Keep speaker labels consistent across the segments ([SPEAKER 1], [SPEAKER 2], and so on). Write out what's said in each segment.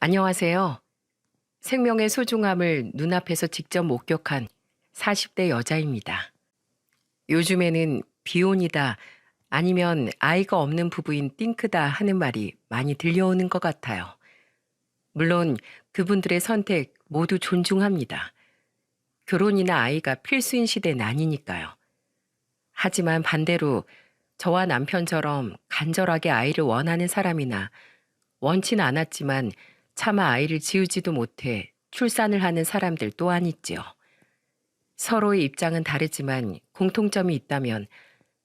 [SPEAKER 1] 안녕하세요. 생명의 소중함을 눈앞에서 직접 목격한 40대 여자입니다. 요즘에는 비혼이다 아니면 아이가 없는 부부인 띵크다 하는 말이 많이 들려오는 것 같아요. 물론 그분들의 선택 모두 존중합니다. 결혼이나 아이가 필수인 시대는 아니니까요. 하지만 반대로 저와 남편처럼 간절하게 아이를 원하는 사람이나 원치는 않았지만 차마 아이를 지우지도 못해 출산을 하는 사람들 또한 있지요. 서로의 입장은 다르지만 공통점이 있다면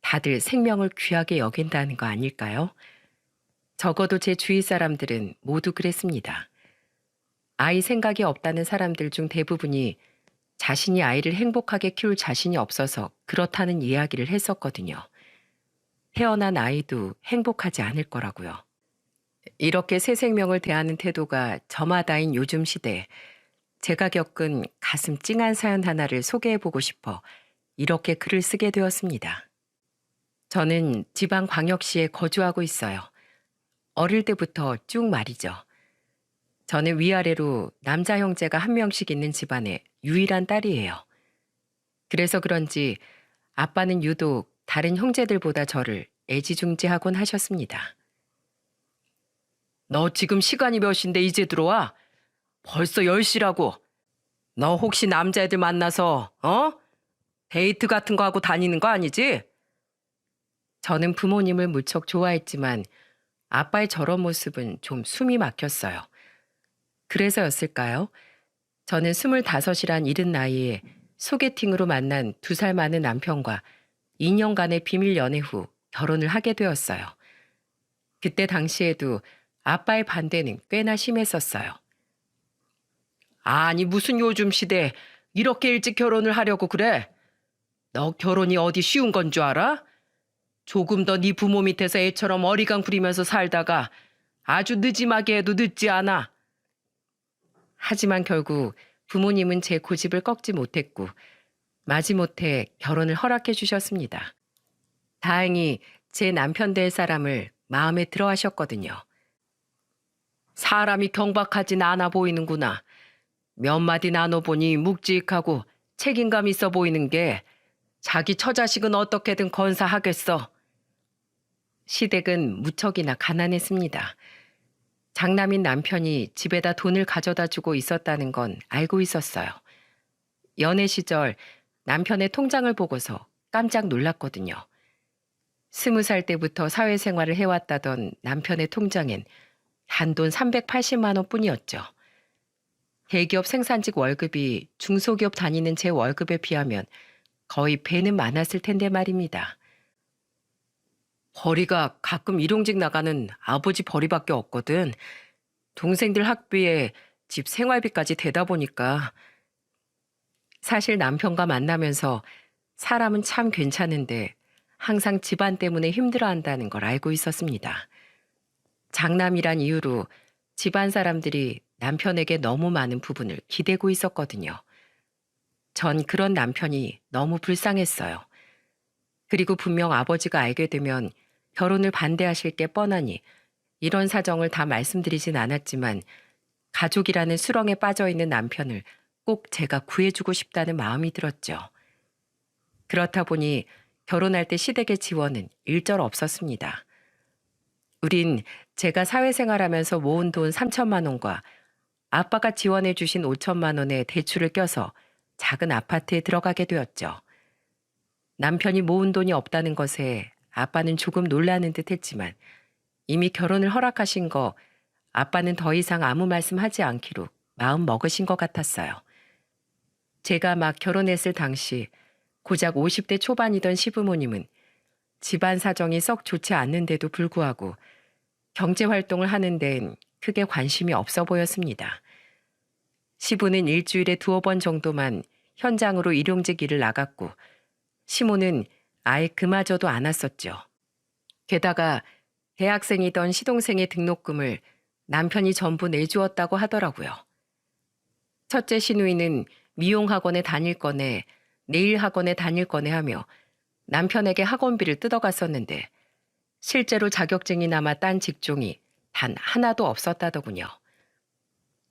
[SPEAKER 1] 다들 생명을 귀하게 여긴다는 거 아닐까요? 적어도 제 주위 사람들은 모두 그랬습니다. 아이 생각이 없다는 사람들 중 대부분이 자신이 아이를 행복하게 키울 자신이 없어서 그렇다는 이야기를 했었거든요. 태어난 아이도 행복하지 않을 거라고요. 이렇게 새 생명을 대하는 태도가 저마다인 요즘 시대, 제가 겪은 가슴 찡한 사연 하나를 소개해보고 싶어 이렇게 글을 쓰게 되었습니다. 저는 지방광역시에 거주하고 있어요. 어릴 때부터 쭉 말이죠. 저는 위아래로 남자 형제가 한 명씩 있는 집안의 유일한 딸이에요. 그래서 그런지 아빠는 유독 다른 형제들보다 저를 애지중지하곤 하셨습니다. 너 지금 시간이 몇 시인데 이제 들어와? 벌써 10시라고. 너 혹시 남자애들 만나서 데이트 같은 거 하고 다니는 거 아니지? 저는 부모님을 무척 좋아했지만 아빠의 저런 모습은 좀 숨이 막혔어요. 그래서였을까요? 저는 25이란 이른 나이에 소개팅으로 만난 2살 많은 남편과 2년간의 비밀 연애 후 결혼을 하게 되었어요. 그때 당시에도 아빠의 반대는 꽤나 심했었어요. 아니 무슨 요즘 시대에 이렇게 일찍 결혼을 하려고 그래? 너 결혼이 어디 쉬운 건 줄 알아? 조금 더 네 부모 밑에서 애처럼 어리광 부리면서 살다가 아주 늦지막이 해도 늦지 않아. 하지만 결국 부모님은 제 고집을 꺾지 못했고 마지못해 결혼을 허락해 주셨습니다. 다행히 제 남편 될 사람을 마음에 들어 하셨거든요. 사람이 경박하진 않아 보이는구나. 몇 마디 나눠보니 묵직하고 책임감 있어 보이는 게 자기 처자식은 어떻게든 건사하겠어. 시댁은 무척이나 가난했습니다. 장남인 남편이 집에다 돈을 가져다 주고 있었다는 건 알고 있었어요. 연애 시절 남편의 통장을 보고서 깜짝 놀랐거든요. 20살 때부터 사회생활을 해왔다던 남편의 통장엔 단돈 380만 원뿐이었죠. 대기업 생산직 월급이 중소기업 다니는 제 월급에 비하면 거의 배는 많았을 텐데 말입니다. 벌이가 가끔 일용직 나가는 아버지 벌이밖에 없거든. 동생들 학비에 집 생활비까지 대다 보니까 사실 남편과 만나면서 사람은 참 괜찮은데 항상 집안 때문에 힘들어한다는 걸 알고 있었습니다. 장남이란 이유로 집안 사람들이 남편에게 너무 많은 부분을 기대고 있었거든요. 전 그런 남편이 너무 불쌍했어요. 그리고 분명 아버지가 알게 되면 결혼을 반대하실 게 뻔하니 이런 사정을 다 말씀드리진 않았지만 가족이라는 수렁에 빠져있는 남편을 꼭 제가 구해주고 싶다는 마음이 들었죠. 그렇다 보니 결혼할 때 시댁의 지원은 일절 없었습니다. 우린 제가 사회생활하면서 모은 돈 3천만 원과 아빠가 지원해 주신 5천만 원의 대출을 껴서 작은 아파트에 들어가게 되었죠. 남편이 모은 돈이 없다는 것에 아빠는 조금 놀라는 듯 했지만 이미 결혼을 허락하신 거 아빠는 더 이상 아무 말씀하지 않기로 마음 먹으신 것 같았어요. 제가 막 결혼했을 당시 고작 50대 초반이던 시부모님은 집안 사정이 썩 좋지 않는데도 불구하고 경제활동을 하는 데엔 크게 관심이 없어 보였습니다. 시부는 일주일에 2번 정도만 현장으로 일용직 일을 나갔고 시모는 아예 그마저도 안 왔었죠. 게다가 대학생이던 시동생의 등록금을 남편이 전부 내주었다고 하더라고요. 첫째 시누이는 미용학원에 다닐 거네, 네일 학원에 다닐 거네 하며 남편에게 학원비를 뜯어갔었는데 실제로 자격증이 남아 딴 직종이 단 하나도 없었다더군요.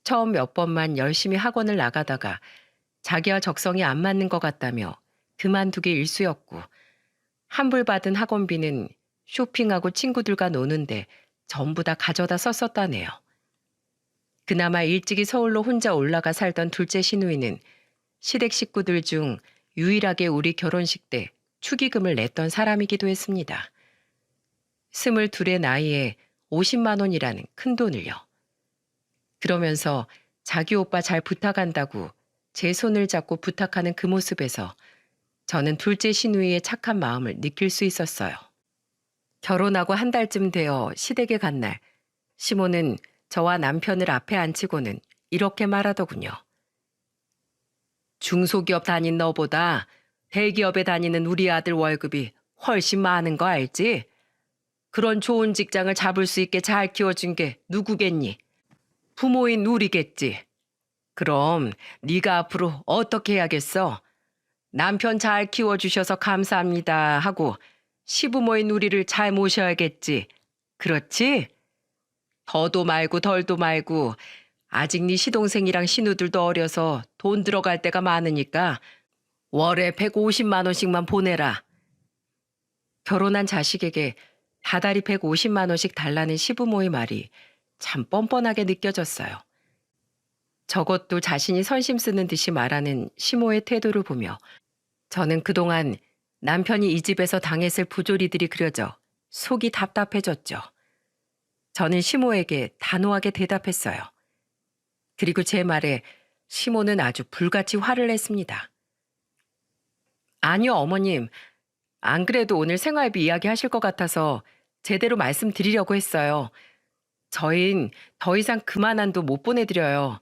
[SPEAKER 1] 처음 몇 번만 열심히 학원을 나가다가 자기와 적성이 안 맞는 것 같다며 그만두기 일쑤였고, 환불받은 학원비는 쇼핑하고 친구들과 노는데 전부 다 가져다 썼었다네요. 그나마 일찍이 서울로 혼자 올라가 살던 둘째 시누이는 시댁 식구들 중 유일하게 우리 결혼식 때 축의금을 냈던 사람이기도 했습니다. 22의 나이에 50만 원이라는 큰 돈을요. 그러면서 자기 오빠 잘 부탁한다고 제 손을 잡고 부탁하는 그 모습에서 저는 둘째 시누이의 착한 마음을 느낄 수 있었어요. 결혼하고 한 달쯤 되어 시댁에 간 날, 시모는 저와 남편을 앞에 앉히고는 이렇게 말하더군요. 중소기업 다닌 너보다 대기업에 다니는 우리 아들 월급이 훨씬 많은 거 알지? 그런 좋은 직장을 잡을 수 있게 잘 키워준 게 누구겠니? 부모인 우리겠지. 그럼 네가 앞으로 어떻게 해야겠어? 남편 잘 키워주셔서 감사합니다 하고 시부모인 우리를 잘 모셔야겠지. 그렇지? 더도 말고 덜도 말고 아직 네 시동생이랑 시누들도 어려서 돈 들어갈 때가 많으니까 월에 150만 원씩만 보내라. 결혼한 자식에게 다달이 150만 원씩 달라는 시부모의 말이 참 뻔뻔하게 느껴졌어요. 저것도 자신이 선심 쓰는 듯이 말하는 시모의 태도를 보며 저는 그동안 남편이 이 집에서 당했을 부조리들이 그려져 속이 답답해졌죠. 저는 시모에게 단호하게 대답했어요. 그리고 제 말에 시모는 아주 불같이 화를 냈습니다. 아니요, 어머님. 안 그래도 오늘 생활비 이야기하실 것 같아서 제대로 말씀드리려고 했어요. 저흰 더 이상 그만 한도 못 보내드려요.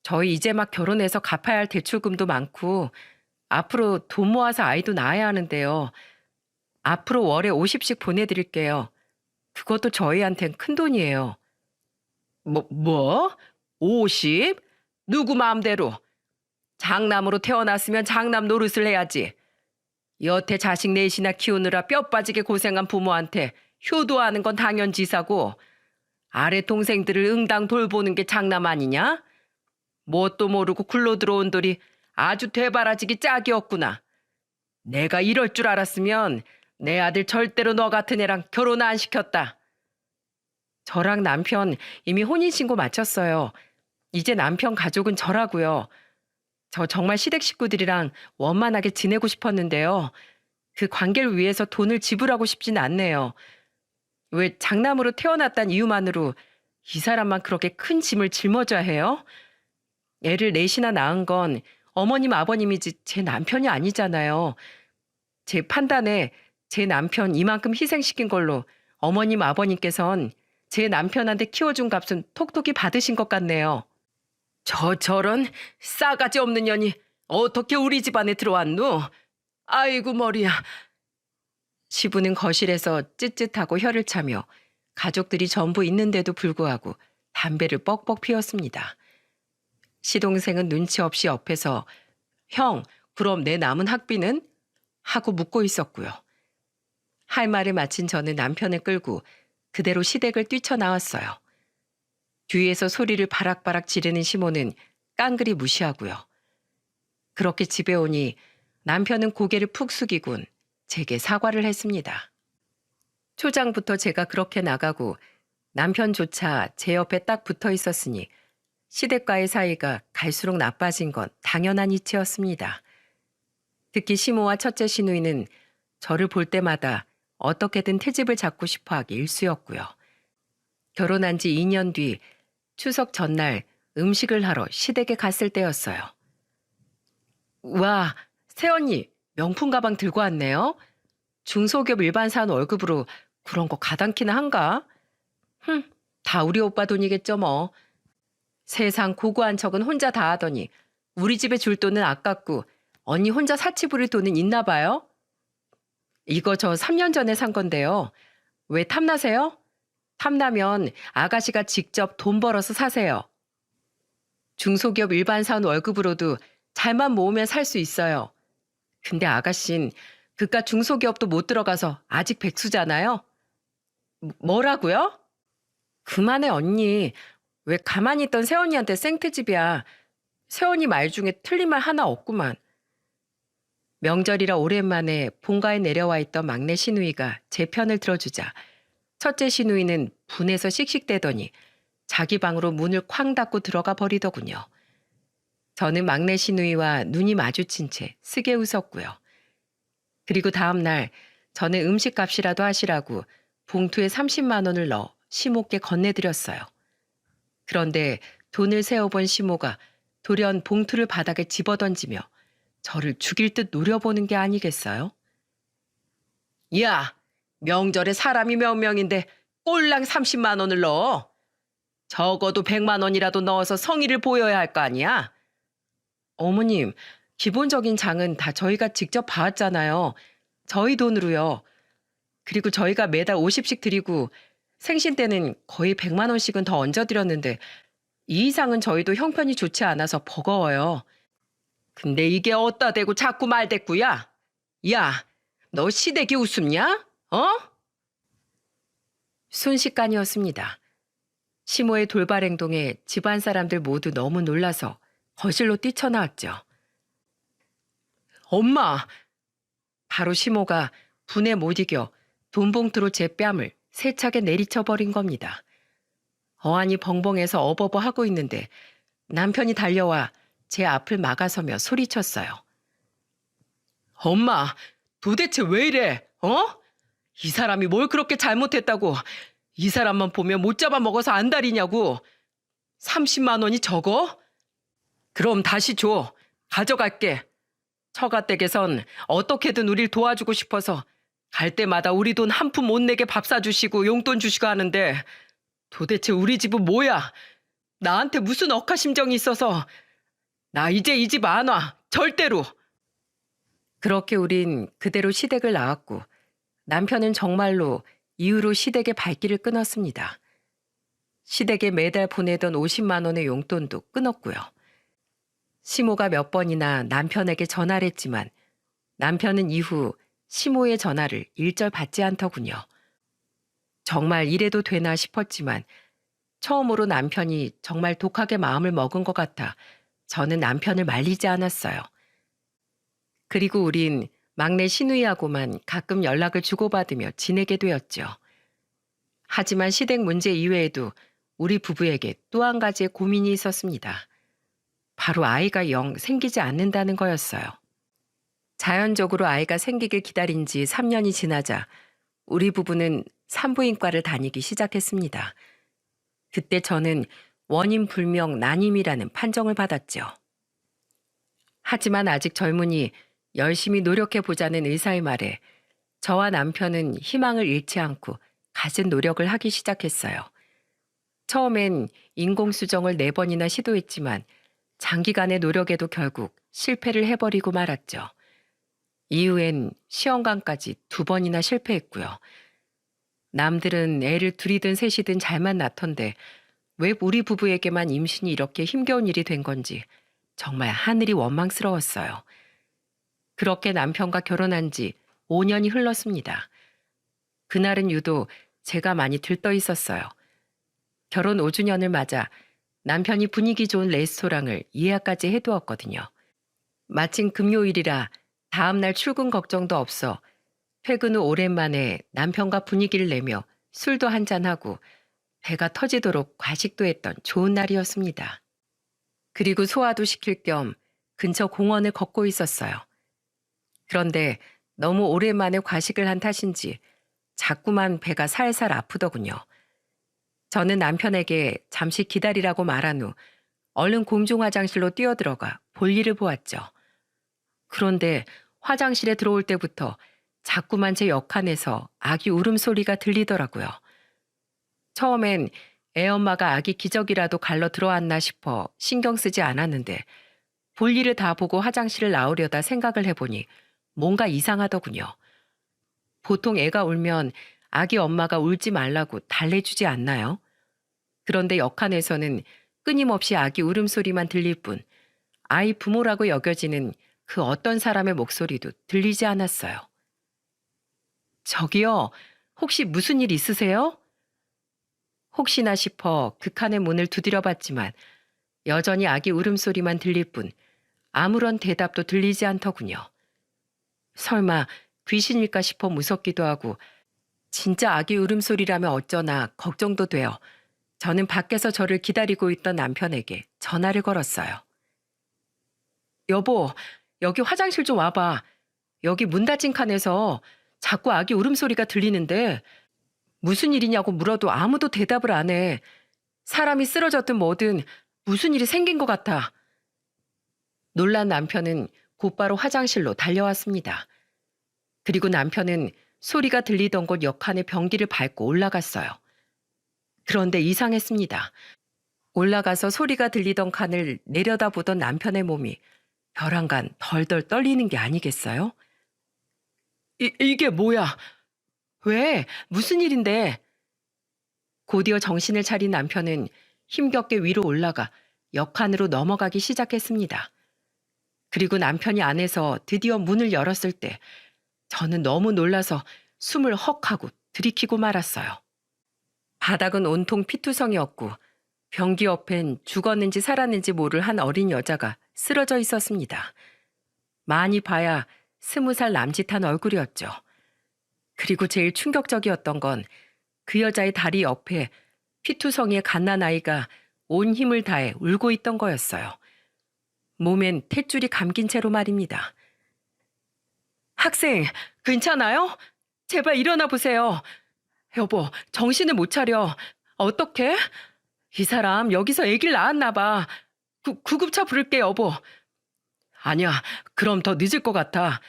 [SPEAKER 1] 저희 이제 막 결혼해서 갚아야 할 대출금도 많고 앞으로 돈 모아서 아이도 낳아야 하는데요. 앞으로 월에 50씩 보내드릴게요. 그것도 저희한텐 큰 돈이에요. 뭐? 50? 누구 마음대로? 장남으로 태어났으면 장남 노릇을 해야지. 여태 자식 넷이나 키우느라 뼈 빠지게 고생한 부모한테 효도하는 건 당연지사고 아래 동생들을 응당 돌보는 게 장남 아니냐? 뭣도 모르고 굴러 들어온 돌이 아주 되바라지기 짝이었구나. 내가 이럴 줄 알았으면 내 아들 절대로 너 같은 애랑 결혼 안 시켰다. 저랑 남편 이미 혼인신고 마쳤어요. 이제 남편 가족은 저라고요. 저 정말 시댁 식구들이랑 원만하게 지내고 싶었는데요. 그 관계를 위해서 돈을 지불하고 싶진 않네요. 왜 장남으로 태어났단 이유만으로 이 사람만 그렇게 큰 짐을 짊어져야 해요? 애를 넷이나 낳은 건 어머님 아버님이지 제 남편이 아니잖아요. 제 판단에 제 남편 이만큼 희생시킨 걸로 어머님 아버님께선 제 남편한테 키워준 값은 톡톡히 받으신 것 같네요. 저런 싸가지 없는 년이 어떻게 우리 집안에 들어왔노? 아이고 머리야. 시부는 거실에서 쯧쯧하고 혀를 차며 가족들이 전부 있는데도 불구하고 담배를 뻑뻑 피웠습니다. 시동생은 눈치 없이 옆에서 형, 그럼 내 남은 학비는? 하고 묻고 있었고요. 할 말을 마친 저는 남편을 끌고 그대로 시댁을 뛰쳐나왔어요. 뒤에서 소리를 바락바락 지르는 시모는 깡그리 무시하고요. 그렇게 집에 오니 남편은 고개를 푹 숙이곤 제게 사과를 했습니다. 초장부터 제가 그렇게 나가고 남편조차 제 옆에 딱 붙어 있었으니 시댁과의 사이가 갈수록 나빠진 건 당연한 이치였습니다. 특히 시모와 첫째 시누이는 저를 볼 때마다 어떻게든 트집을 잡고 싶어 하기 일쑤였고요. 결혼한 지 2년 뒤 추석 전날 음식을 하러 시댁에 갔을 때였어요. 와, 새언니 명품 가방 들고 왔네요. 중소기업 일반 사원 월급으로 그런 거 가당키나 한가? 다 우리 오빠 돈이겠죠 뭐. 세상 고고한 척은 혼자 다 하더니 우리 집에 줄 돈은 아깝고 언니 혼자 사치 부릴 돈은 있나 봐요? 이거 저 3년 전에 산 건데요. 왜 탐나세요? 탐나면 아가씨가 직접 돈 벌어서 사세요. 중소기업 일반 사원 월급으로도 잘만 모으면 살 수 있어요. 근데 아가씨는 그깟 중소기업도 못 들어가서 아직 백수잖아요. 뭐라고요? 그만해 언니. 왜 가만히 있던 세원이한테 생트집이야. 세원이 말 중에 틀린 말 하나 없구만. 명절이라 오랜만에 본가에 내려와 있던 막내 시누이가 제 편을 들어주자 첫째 시누이는 분해서 씩씩대더니 자기 방으로 문을 쾅 닫고 들어가 버리더군요. 저는 막내 시누이와 눈이 마주친 채 쓰게 웃었고요. 그리고 다음 날 저는 음식값이라도 하시라고 봉투에 30만 원을 넣어 시모께 건네드렸어요. 그런데 돈을 세어본 시모가 돌연 봉투를 바닥에 집어던지며 저를 죽일 듯 노려보는 게 아니겠어요? 야, 명절에 사람이 몇 명인데 꼴랑 30만 원을 넣어? 적어도 100만 원이라도 넣어서 성의를 보여야 할 거 아니야? 어머님, 기본적인 장은 다 저희가 직접 봐왔잖아요. 저희 돈으로요. 그리고 저희가 매달 50씩 드리고 생신 때는 거의 100만 원씩은 더 얹어드렸는데 이 이상은 저희도 형편이 좋지 않아서 버거워요. 근데 이게 어따 대고 자꾸 말대꾸야? 야, 너 시댁이 웃음냐? 어? 순식간이었습니다. 시모의 돌발 행동에 집안 사람들 모두 너무 놀라서 거실로 뛰쳐나왔죠. 엄마! 바로 시모가 분에 못 이겨 돈봉투로 제 뺨을 세차게 내리쳐버린 겁니다. 어안이 벙벙해서 어버버 하고 있는데 남편이 달려와 제 앞을 막아서며 소리쳤어요. 엄마, 도대체 왜 이래? 어? 이 사람이 뭘 그렇게 잘못했다고 이 사람만 보면 못 잡아먹어서 안달이냐고. 30만 원이 적어? 그럼 다시 줘. 가져갈게. 처가댁에선 어떻게든 우릴 도와주고 싶어서 갈 때마다 우리 돈 한 푼 못 내게 밥 사주시고 용돈 주시고 하는데 도대체 우리 집은 뭐야? 나한테 무슨 억하심정이 있어서. 나 이제 이 집 안 와. 절대로. 그렇게 우린 그대로 시댁을 나왔고 남편은 정말로 이후로 시댁의 발길을 끊었습니다. 시댁에 매달 보내던 50만 원의 용돈도 끊었고요. 시모가 몇 번이나 남편에게 전화를 했지만 남편은 이후 시모의 전화를 일절 받지 않더군요. 정말 이래도 되나 싶었지만 처음으로 남편이 정말 독하게 마음을 먹은 것 같아 저는 남편을 말리지 않았어요. 그리고 우린 막내 시누이하고만 가끔 연락을 주고받으며 지내게 되었죠. 하지만 시댁 문제 이외에도 우리 부부에게 또 한 가지의 고민이 있었습니다. 바로 아이가 영 생기지 않는다는 거였어요. 자연적으로 아이가 생기길 기다린 지 3년이 지나자 우리 부부는 산부인과를 다니기 시작했습니다. 그때 저는 원인 불명 난임이라는 판정을 받았죠. 하지만 아직 젊으니 열심히 노력해보자는 의사의 말에 저와 남편은 희망을 잃지 않고 갖은 노력을 하기 시작했어요. 처음엔 인공수정을 4번이나 시도했지만 장기간의 노력에도 결국 실패를 해버리고 말았죠. 이후엔 시험관까지 2번이나 실패했고요. 남들은 애를 둘이든 셋이든 잘만 낳던데 왜 우리 부부에게만 임신이 이렇게 힘겨운 일이 된 건지 정말 하늘이 원망스러웠어요. 그렇게 남편과 결혼한 지 5년이 흘렀습니다. 그날은 유독 제가 많이 들떠 있었어요. 결혼 5주년을 맞아 남편이 분위기 좋은 레스토랑을 예약까지 해두었거든요. 마침 금요일이라 다음날 출근 걱정도 없어 퇴근 후 오랜만에 남편과 분위기를 내며 술도 한잔하고 배가 터지도록 과식도 했던 좋은 날이었습니다. 그리고 소화도 시킬 겸 근처 공원을 걷고 있었어요. 그런데 너무 오랜만에 과식을 한 탓인지 자꾸만 배가 살살 아프더군요. 저는 남편에게 잠시 기다리라고 말한 후 얼른 공중 화장실로 뛰어들어가 볼일을 보았죠. 그런데 화장실에 들어올 때부터 자꾸만 제 옆칸에서 아기 울음소리가 들리더라고요. 처음엔 애엄마가 아기 기저귀라도 갈러 들어왔나 싶어 신경 쓰지 않았는데 볼일을 다 보고 화장실을 나오려다 생각을 해보니 뭔가 이상하더군요. 보통 애가 울면 아기 엄마가 울지 말라고 달래주지 않나요? 그런데 역한에서는 끊임없이 아기 울음소리만 들릴 뿐 아이 부모라고 여겨지는 그 어떤 사람의 목소리도 들리지 않았어요. 저기요, 혹시 무슨 일 있으세요? 혹시나 싶어 극한의 문을 두드려봤지만 여전히 아기 울음소리만 들릴 뿐 아무런 대답도 들리지 않더군요. 설마 귀신일까 싶어 무섭기도 하고 진짜 아기 울음소리라면 어쩌나 걱정도 되어 저는 밖에서 저를 기다리고 있던 남편에게 전화를 걸었어요. 여보, 여기 화장실 좀 와봐. 여기 문 닫힌 칸에서 자꾸 아기 울음소리가 들리는데 무슨 일이냐고 물어도 아무도 대답을 안 해. 사람이 쓰러졌든 뭐든 무슨 일이 생긴 것 같아. 놀란 남편은 곧바로 화장실로 달려왔습니다. 그리고 남편은 소리가 들리던 곳 옆칸의 변기를 밟고 올라갔어요. 그런데 이상했습니다. 올라가서 소리가 들리던 칸을 내려다보던 남편의 몸이 벼랑간 덜덜 떨리는 게 아니겠어요? 이게 뭐야? 왜? 무슨 일인데? 곧이어 정신을 차린 남편은 힘겹게 위로 올라가 옆칸으로 넘어가기 시작했습니다. 그리고 남편이 안에서 드디어 문을 열었을 때 저는 너무 놀라서 숨을 헉 하고 들이키고 말았어요. 바닥은 온통 피투성이었고 변기 옆엔 죽었는지 살았는지 모를 한 어린 여자가 쓰러져 있었습니다. 많이 봐야 20살 남짓한 얼굴이었죠. 그리고 제일 충격적이었던 건 그 여자의 다리 옆에 피투성이의 갓난아이가 온 힘을 다해 울고 있던 거였어요. 몸엔 탯줄이 감긴 채로 말입니다. 학생, 괜찮아요? 제발 일어나 보세요. 여보, 정신을 못 차려. 어떡해? 이 사람 여기서 아기를 낳았나 봐. 구급차 부를게, 여보. 아니야, 그럼 더 늦을 것 같아.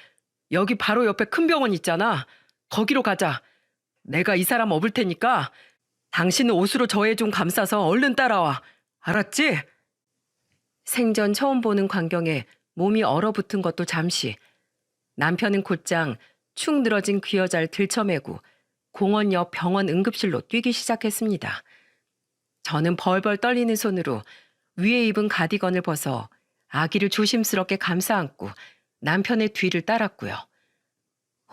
[SPEAKER 1] 여기 바로 옆에 큰 병원 있잖아. 거기로 가자. 내가 이 사람 업을 테니까 당신은 옷으로 저 애 좀 감싸서 얼른 따라와. 알았지? 생전 처음 보는 광경에 몸이 얼어붙은 것도 잠시. 남편은 곧장 축 늘어진 그 여자를 들쳐매고 공원 옆 병원 응급실로 뛰기 시작했습니다. 저는 벌벌 떨리는 손으로 위에 입은 가디건을 벗어 아기를 조심스럽게 감싸 안고 남편의 뒤를 따랐고요.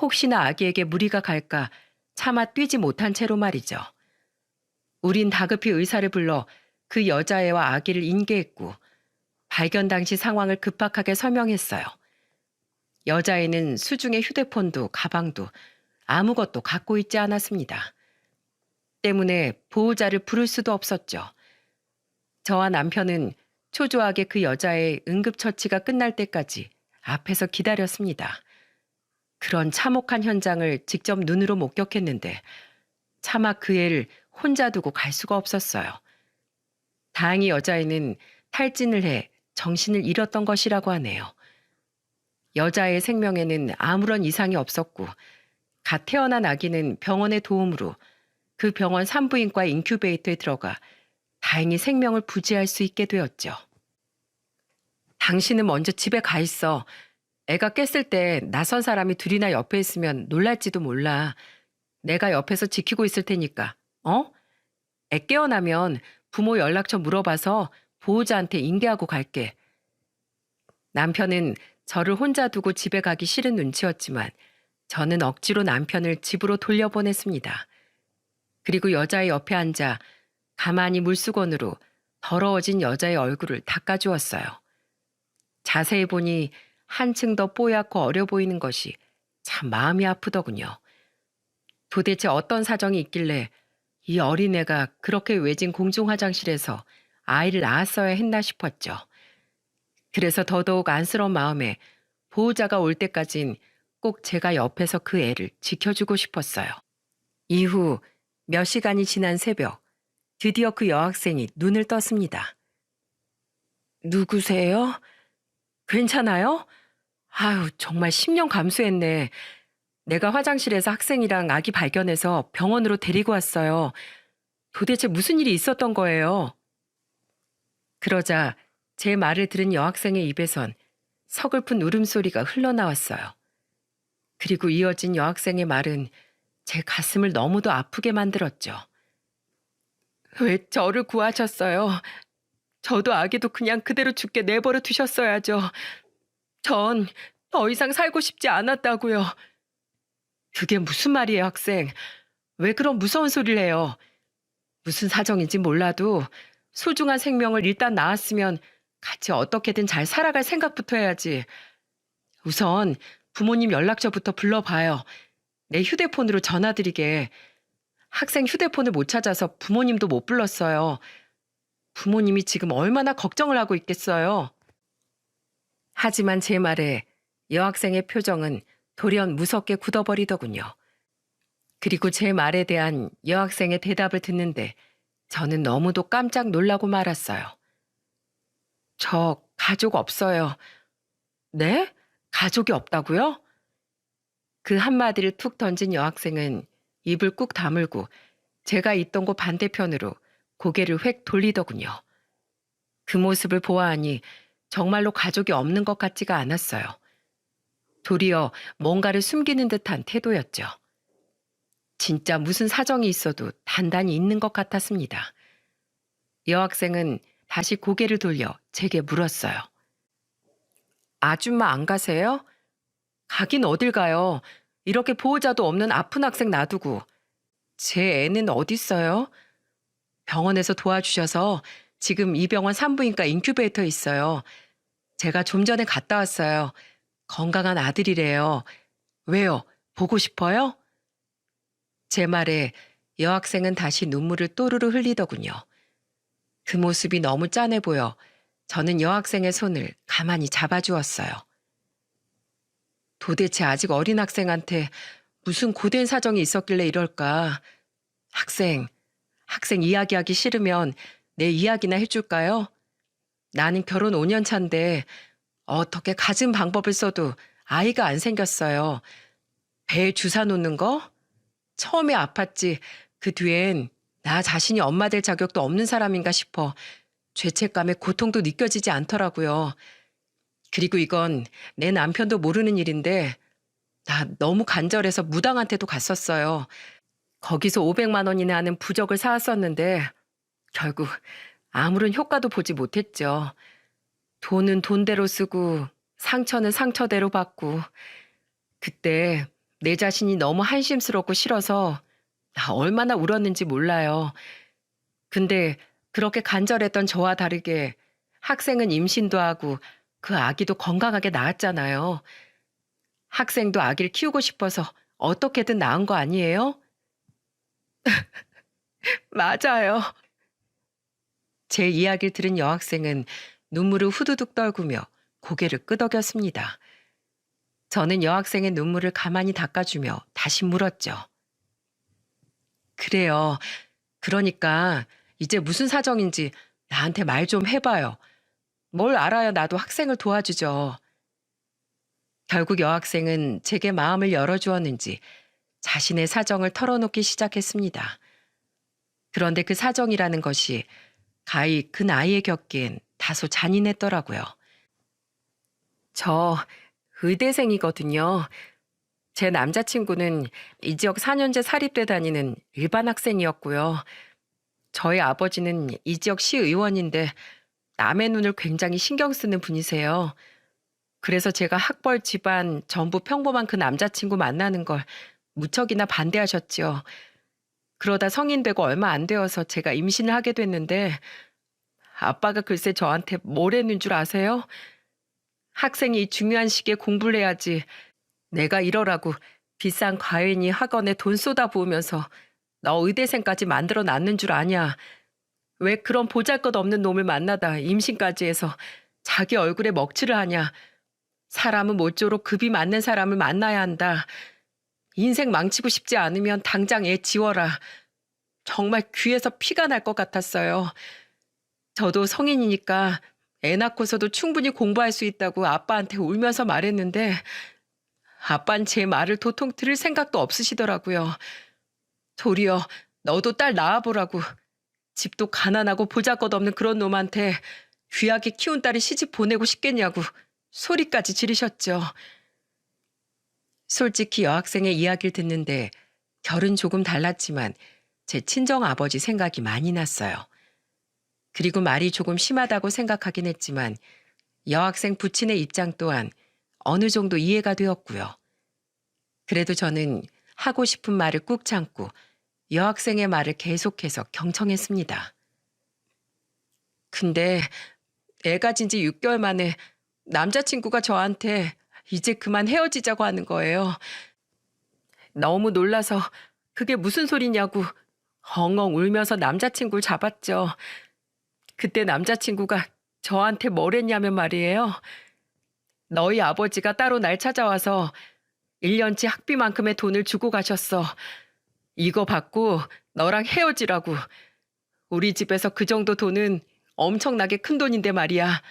[SPEAKER 1] 혹시나 아기에게 무리가 갈까 차마 뛰지 못한 채로 말이죠. 우린 다급히 의사를 불러 그 여자애와 아기를 인계했고 발견 당시 상황을 급박하게 설명했어요. 여자애는 수중에 휴대폰도 가방도 아무것도 갖고 있지 않았습니다. 때문에 보호자를 부를 수도 없었죠. 저와 남편은 초조하게 그 여자의 응급처치가 끝날 때까지 앞에서 기다렸습니다. 그런 참혹한 현장을 직접 눈으로 목격했는데 차마 그 애를 혼자 두고 갈 수가 없었어요. 다행히 여자애는 탈진을 해 정신을 잃었던 것이라고 하네요. 여자의 생명에는 아무런 이상이 없었고 갓 태어난 아기는 병원의 도움으로 그 병원 산부인과 인큐베이터에 들어가 다행히 생명을 부지할 수 있게 되었죠. 당신은 먼저 집에 가 있어. 애가 깼을 때 낯선 사람이 둘이나 옆에 있으면 놀랄지도 몰라. 내가 옆에서 지키고 있을 테니까. 어? 애 깨어나면 부모 연락처 물어봐서 보호자한테 인계하고 갈게. 남편은 저를 혼자 두고 집에 가기 싫은 눈치였지만 저는 억지로 남편을 집으로 돌려보냈습니다. 그리고 여자의 옆에 앉아 가만히 물수건으로 더러워진 여자의 얼굴을 닦아주었어요. 자세히 보니 한층 더 뽀얗고 어려 보이는 것이 참 마음이 아프더군요. 도대체 어떤 사정이 있길래 이 어린애가 그렇게 외진 공중 화장실에서 아이를 낳았어야 했나 싶었죠. 그래서 더더욱 안쓰러운 마음에 보호자가 올 때까진 꼭 제가 옆에서 그 애를 지켜주고 싶었어요. 이후 몇 시간이 지난 새벽, 드디어 그 여학생이 눈을 떴습니다. 누구세요? 괜찮아요? 아유, 정말 10년 감수했네. 내가 화장실에서 학생이랑 아기 발견해서 병원으로 데리고 왔어요. 도대체 무슨 일이 있었던 거예요? 그러자 제 말을 들은 여학생의 입에선 서글픈 울음소리가 흘러나왔어요. 그리고 이어진 여학생의 말은 제 가슴을 너무도 아프게 만들었죠. 왜 저를 구하셨어요? 저도 아기도 그냥 그대로 죽게 내버려 두셨어야죠. 전 더 이상 살고 싶지 않았다고요. 그게 무슨 말이에요, 학생? 왜 그런 무서운 소리를 해요? 무슨 사정인지 몰라도 소중한 생명을 일단 낳았으면 같이 어떻게든 잘 살아갈 생각부터 해야지. 우선 부모님 연락처부터 불러봐요. 내 휴대폰으로 전화드리게. 학생 휴대폰을 못 찾아서 부모님도 못 불렀어요. 부모님이 지금 얼마나 걱정을 하고 있겠어요. 하지만 제 말에 여학생의 표정은 돌연 무섭게 굳어버리더군요. 그리고 제 말에 대한 여학생의 대답을 듣는데 저는 너무도 깜짝 놀라고 말았어요. 저 가족 없어요. 네? 가족이 없다고요? 그 한마디를 툭 던진 여학생은 입을 꾹 다물고 제가 있던 곳 반대편으로 고개를 획 돌리더군요. 그 모습을 보아하니 정말로 가족이 없는 것 같지가 않았어요. 도리어 뭔가를 숨기는 듯한 태도였죠. 진짜 무슨 사정이 있어도 단단히 있는 것 같았습니다. 여학생은 다시 고개를 돌려 제게 물었어요. 아줌마 안 가세요? 가긴 어딜 가요. 이렇게 보호자도 없는 아픈 학생 놔두고. 제 애는 어딨어요? 병원에서 도와주셔서 지금 이 병원 산부인과 인큐베이터에 있어요. 제가 좀 전에 갔다 왔어요. 건강한 아들이래요. 왜요? 보고 싶어요? 제 말에 여학생은 다시 눈물을 또르르 흘리더군요. 그 모습이 너무 짠해 보여 저는 여학생의 손을 가만히 잡아주었어요. 도대체 아직 어린 학생한테 무슨 고된 사정이 있었길래 이럴까? 학생 이야기하기 싫으면 내 이야기나 해줄까요? 나는 결혼 5년 차인데 어떻게 가진 방법을 써도 아이가 안 생겼어요. 배에 주사 놓는 거? 처음에 아팠지. 그 뒤엔 나 자신이 엄마 될 자격도 없는 사람인가 싶어 죄책감에 고통도 느껴지지 않더라고요. 그리고 이건 내 남편도 모르는 일인데 나 너무 간절해서 무당한테도 갔었어요. 거기서 500만 원이나 하는 부적을 사왔었는데 결국 아무런 효과도 보지 못했죠. 돈은 돈대로 쓰고 상처는 상처대로 받고 그때 내 자신이 너무 한심스럽고 싫어서 나 얼마나 울었는지 몰라요. 근데 그렇게 간절했던 저와 다르게 학생은 임신도 하고 그 아기도 건강하게 낳았잖아요. 학생도 아기를 키우고 싶어서 어떻게든 낳은 거 아니에요? 맞아요. 제 이야기를 들은 여학생은 눈물을 후두둑 떨구며 고개를 끄덕였습니다. 저는 여학생의 눈물을 가만히 닦아주며 다시 물었죠. 그래요. 그러니까 이제 무슨 사정인지 나한테 말 좀 해봐요. 뭘 알아야 나도 학생을 도와주죠. 결국 여학생은 제게 마음을 열어주었는지 자신의 사정을 털어놓기 시작했습니다. 그런데 그 사정이라는 것이 가히 그 나이에 겪기엔 다소 잔인했더라고요. 저 의대생이거든요. 제 남자친구는 이 지역 4년제 사립대 다니는 일반 학생이었고요. 저희 아버지는 이 지역 시의원인데 남의 눈을 굉장히 신경 쓰는 분이세요. 그래서 제가 학벌 집안 전부 평범한 그 남자친구 만나는 걸 무척이나 반대하셨죠. 그러다 성인 되고 얼마 안 되어서 제가 임신을 하게 됐는데 아빠가 글쎄 저한테 뭘 했는 줄 아세요? 학생이 이 중요한 시기에 공부를 해야지. 내가 이러라고 비싼 과외니 학원에 돈 쏟아부으면서 너 의대생까지 만들어 놨는 줄 아냐. 왜 그런 보잘것없는 놈을 만나다 임신까지 해서 자기 얼굴에 먹칠을 하냐. 사람은 모쪼록 급이 맞는 사람을 만나야 한다. 인생 망치고 싶지 않으면 당장 애 지워라. 정말 귀에서 피가 날 것 같았어요. 저도 성인이니까 애 낳고서도 충분히 공부할 수 있다고 아빠한테 울면서 말했는데 아빠는 제 말을 도통 들을 생각도 없으시더라고요. 도리어 너도 딸 낳아보라고. 집도 가난하고 보잘것없는 그런 놈한테 귀하게 키운 딸이 시집 보내고 싶겠냐고 소리까지 지르셨죠. 솔직히 여학생의 이야기를 듣는데 결은 조금 달랐지만 제 친정 아버지 생각이 많이 났어요. 그리고 말이 조금 심하다고 생각하긴 했지만 여학생 부친의 입장 또한 어느 정도 이해가 되었고요. 그래도 저는 하고 싶은 말을 꾹 참고 여학생의 말을 계속해서 경청했습니다. 근데 애 가진 지 6개월 만에 남자친구가 저한테 이제 그만 헤어지자고 하는 거예요. 너무 놀라서 그게 무슨 소리냐고 엉엉 울면서 남자친구를 잡았죠. 그때 남자친구가 저한테 뭐랬냐면 말이에요. 너희 아버지가 따로 날 찾아와서 1년치 학비만큼의 돈을 주고 가셨어. 이거 받고 너랑 헤어지라고. 우리 집에서 그 정도 돈은 엄청나게 큰 돈인데 말이야.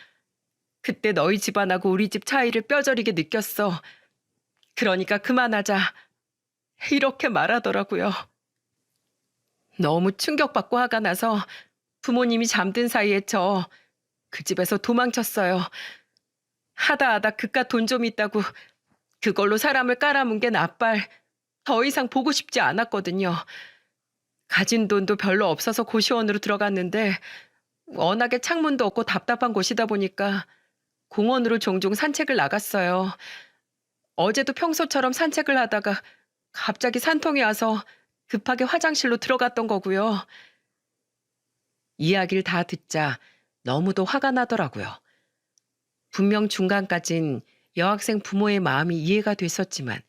[SPEAKER 1] 그때 너희 집안하고 우리 집 차이를 뼈저리게 느꼈어. 그러니까 그만하자. 이렇게 말하더라고요. 너무 충격받고 화가 나서 부모님이 잠든 사이에 저 그 집에서 도망쳤어요. 하다 그깟 돈 좀 있다고 그걸로 사람을 깔아뭉갠 아빠를 더 이상 보고 싶지 않았거든요. 가진 돈도 별로 없어서 고시원으로 들어갔는데 워낙에 창문도 없고 답답한 곳이다 보니까 공원으로 종종 산책을 나갔어요. 어제도 평소처럼 산책을 하다가 갑자기 산통이 와서 급하게 화장실로 들어갔던 거고요. 이야기를 다 듣자 너무도 화가 나더라고요. 분명 중간까진 여학생 부모의 마음이 이해가 됐었지만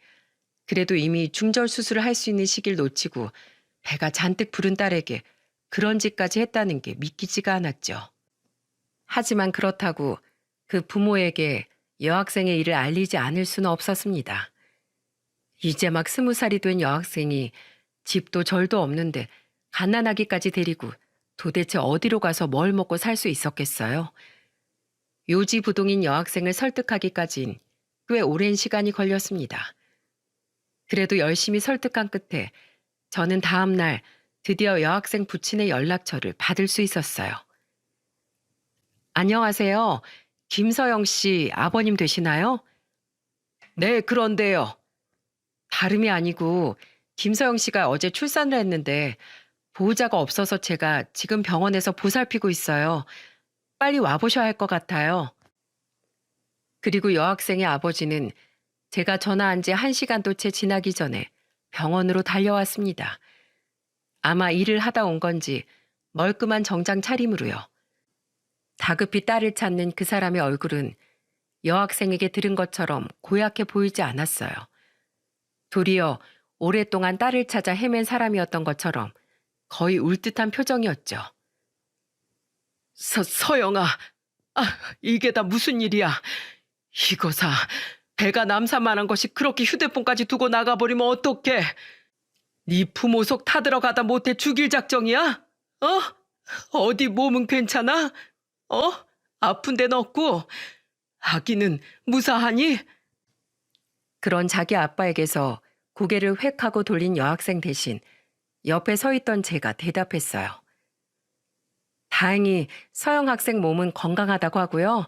[SPEAKER 1] 그래도 이미 중절 수술을 할 수 있는 시기를 놓치고 배가 잔뜩 부른 딸에게 그런 짓까지 했다는 게 믿기지가 않았죠. 하지만 그렇다고 그 부모에게 여학생의 일을 알리지 않을 수는 없었습니다. 이제 막 20살이 된 여학생이 집도 절도 없는데 갓난아기까지 데리고 도대체 어디로 가서 뭘 먹고 살 수 있었겠어요? 요지부동인 여학생을 설득하기까진 꽤 오랜 시간이 걸렸습니다. 그래도 열심히 설득한 끝에 저는 다음 날 드디어 여학생 부친의 연락처를 받을 수 있었어요. 안녕하세요. 김서영 씨 아버님 되시나요? 네, 그런데요. 다름이 아니고 김서영 씨가 어제 출산을 했는데 보호자가 없어서 제가 지금 병원에서 보살피고 있어요. 빨리 와보셔야 할 것 같아요. 그리고 여학생의 아버지는 제가 전화한 지 1시간도 채 지나기 전에 병원으로 달려왔습니다. 아마 일을 하다 온 건지 멀끔한 정장 차림으로요. 다급히 딸을 찾는 그 사람의 얼굴은 여학생에게 들은 것처럼 고약해 보이지 않았어요. 도리어 오랫동안 딸을 찾아 헤맨 사람이었던 것처럼 거의 울 듯한 표정이었죠. 서영아, 이게 다 무슨 일이야? 이거사, 배가 남사만한 것이 그렇게 휴대폰까지 두고 나가버리면 어떡해? 네 부모 속 타들어가다 못해 죽일 작정이야? 어디 몸은 괜찮아? 아픈 데는 없고? 아기는 무사하니? 그런 자기 아빠에게서 고개를 획 하고 돌린 여학생 대신 옆에 서 있던 제가 대답했어요. 다행히 서영 학생 몸은 건강하다고 하고요.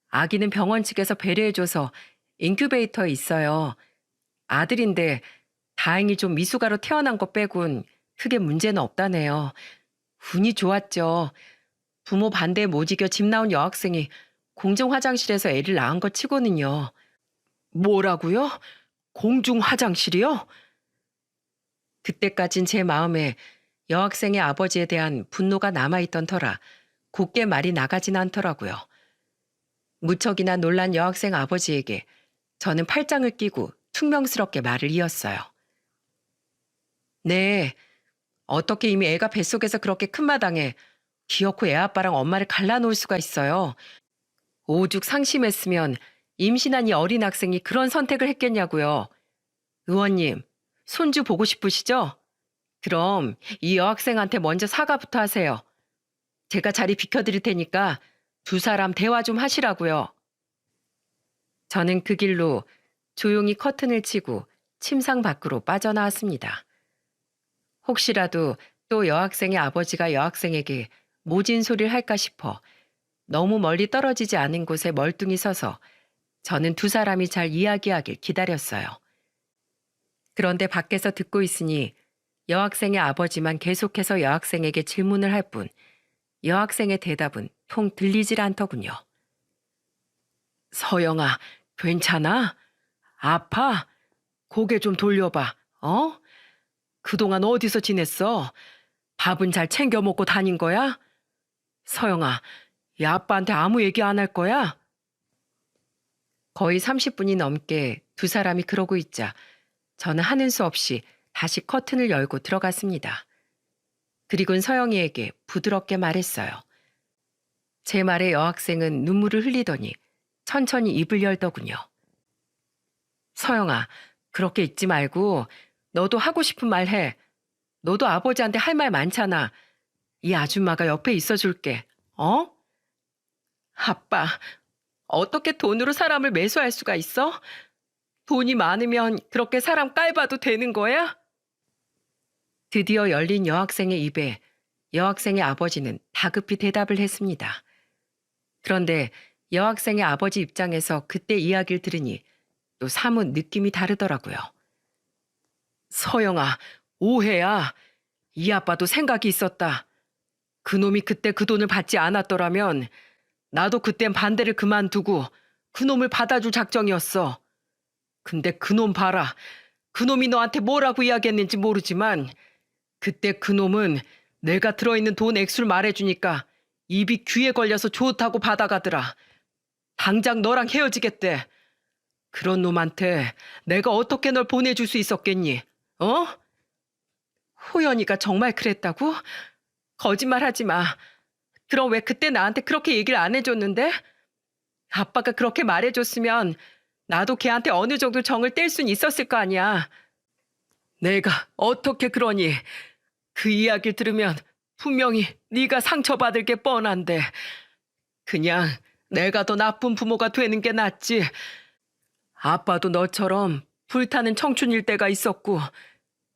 [SPEAKER 1] 아기는 병원 측에서 배려해줘서 인큐베이터에 있어요. 아들인데 다행히 좀 미숙아로 태어난 것 빼곤 크게 문제는 없다네요. 운이 좋았죠. 부모 반대에 못 이겨 집 나온 여학생이 공중 화장실에서 애를 낳은 것 치고는요. 뭐라고요? 공중 화장실이요? 그때까진 제 마음에 여학생의 아버지에 대한 분노가 남아있던 터라 곱게 말이 나가진 않더라고요. 무척이나 놀란 여학생 아버지에게 저는 팔짱을 끼고 퉁명스럽게 말을 이었어요. 네, 어떻게 이미 애가 뱃속에서 그렇게 큰 마당에 기어코 애 아빠랑 엄마를 갈라놓을 수가 있어요. 오죽 상심했으면 임신한 이 어린 학생이 그런 선택을 했겠냐고요. 의원님, 손주 보고 싶으시죠? 그럼 이 여학생한테 먼저 사과부터 하세요. 제가 자리 비켜드릴 테니까 두 사람 대화 좀 하시라고요. 저는 그 길로 조용히 커튼을 치고 침상 밖으로 빠져나왔습니다. 혹시라도 또 여학생의 아버지가 여학생에게 모진 소리를 할까 싶어 너무 멀리 떨어지지 않은 곳에 멀뚱히 서서 저는 두 사람이 잘 이야기하길 기다렸어요. 그런데 밖에서 듣고 있으니 여학생의 아버지만 계속해서 여학생에게 질문을 할 뿐 여학생의 대답은 통 들리질 않더군요. 서영아, 괜찮아? 아파? 고개 좀 돌려봐, 그동안 어디서 지냈어? 밥은 잘 챙겨 먹고 다닌 거야? 서영아, 이 아빠한테 아무 얘기 안 할 거야? 거의 30분이 넘게 두 사람이 그러고 있자 저는 하는 수 없이 다시 커튼을 열고 들어갔습니다. 그리고는 서영이에게 부드럽게 말했어요. 제 말에 여학생은 눈물을 흘리더니 천천히 입을 열더군요. 서영아, 그렇게 있지 말고 너도 하고 싶은 말 해. 너도 아버지한테 할 말 많잖아. 이 아줌마가 옆에 있어줄게. 어? 아빠, 어떻게 돈으로 사람을 매수할 수가 있어? 돈이 많으면 그렇게 사람 깔봐도 되는 거야? 드디어 열린 여학생의 입에 여학생의 아버지는 다급히 대답을 했습니다. 그런데 여학생의 아버지 입장에서 그때 이야기를 들으니 또 사뭇 느낌이 다르더라고요. 서영아, 오해야. 이 아빠도 생각이 있었다. 그놈이 그때 그 돈을 받지 않았더라면 나도 그땐 반대를 그만두고 그놈을 받아줄 작정이었어. 근데 그놈 봐라. 그놈이 너한테 뭐라고 이야기했는지 모르지만 그때 그놈은 내가 들어있는 돈 액수를 말해주니까 입이 귀에 걸려서 좋다고 받아가더라. 당장 너랑 헤어지겠대. 그런 놈한테 내가 어떻게 널 보내줄 수 있었겠니? 어? 호연이가 정말 그랬다고? 거짓말하지 마. 그럼 왜 그때 나한테 그렇게 얘기를 안 해줬는데? 아빠가 그렇게 말해줬으면 나도 걔한테 어느 정도 정을 뗄 순 있었을 거 아니야. 내가 어떻게 그러니? 그 이야기를 들으면 분명히 네가 상처받을 게 뻔한데 그냥 내가 더 나쁜 부모가 되는 게 낫지. 아빠도 너처럼 불타는 청춘일 때가 있었고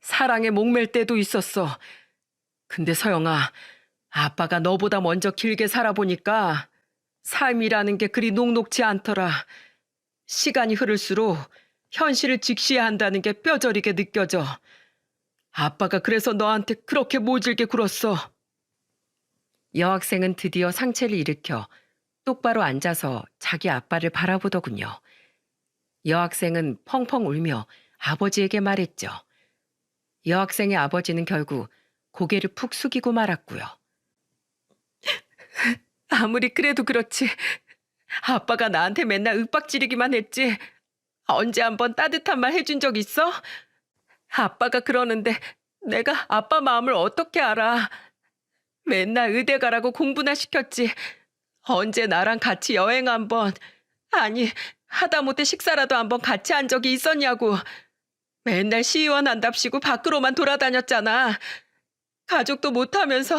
[SPEAKER 1] 사랑에 목맬 때도 있었어. 근데 서영아, 아빠가 너보다 먼저 길게 살아보니까 삶이라는 게 그리 녹록지 않더라. 시간이 흐를수록 현실을 직시해야 한다는 게 뼈저리게 느껴져. 아빠가 그래서 너한테 그렇게 모질게 굴었어. 여학생은 드디어 상체를 일으켜 똑바로 앉아서 자기 아빠를 바라보더군요. 여학생은 펑펑 울며 아버지에게 말했죠. 여학생의 아버지는 결국 고개를 푹 숙이고 말았고요. 아무리 그래도 그렇지. 아빠가 나한테 맨날 윽박지르기만 했지. 언제 한번 따뜻한 말 해준 적 있어? 아빠가 그러는데 내가 아빠 마음을 어떻게 알아? 맨날 의대 가라고 공부나 시켰지. 언제 나랑 같이 여행 한번, 아니 하다못해 식사라도 한번 같이 한 적이 있었냐고. 맨날 시의원 한답시고 밖으로만 돌아다녔잖아. 가족도 못하면서